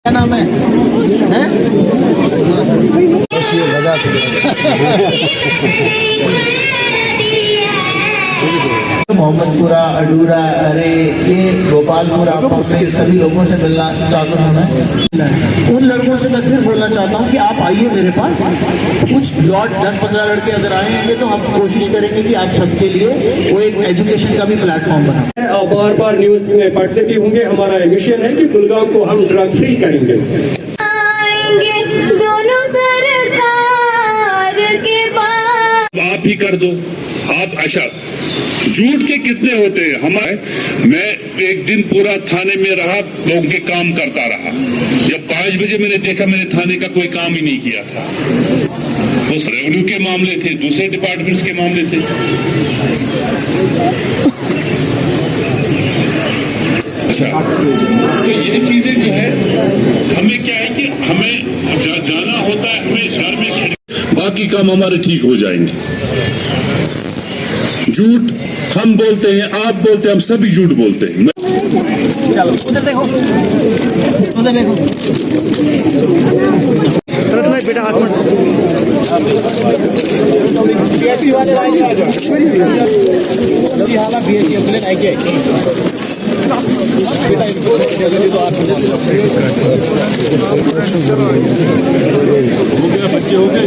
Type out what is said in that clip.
क्या नाम है? मोहम्मदपुरा, अडूरा, अरे ये गोपालपुरा, के सभी लोगों से मिलना चाहता हूँ मैं। उन लड़कों से मैं सिर्फ बोलना चाहता हूँ कि आप आइए मेरे पास, कुछ 10-15 लड़के अगर आएंगे तो हम कोशिश करेंगे कि आप सबके लिए वो एक एजुकेशन का भी प्लेटफॉर्म बना। और बार बार न्यूज में पढ़ते भी होंगे, हमारा मिशन है कि कुलगांव को हम ड्रग फ्री करेंगे। दोनों सरकार के बाद आप ही कर दो। आप अच्छा झूठ के कितने होते हैं हमारे। मैं एक दिन पूरा थाने में रहा, लोगों के काम करता रहा। जब 5 बजे मैंने देखा, मैंने थाने का कोई काम ही नहीं किया था। उस रेवेन्यू के मामले थे, दूसरे डिपार्टमेंट्स के मामले थे। अच्छा, तो ये चीजें जो है हमें क्या है कि हमें जाना होता है, हमें घर में बाकी काम हमारे ठीक हो जाएंगे। झूठ हम बोलते हैं, आप बोलते हैं, हम सभी झूठ बोलते हैं। चलो उधर देखो, उधर देखो। बेटा हाथ में बीएससी वाले लाइन आ जाओ जी। हाला बीएससी अपने लाइन के बेटा इनको जल्दी तो आप हो गया, बच्चे हो गए।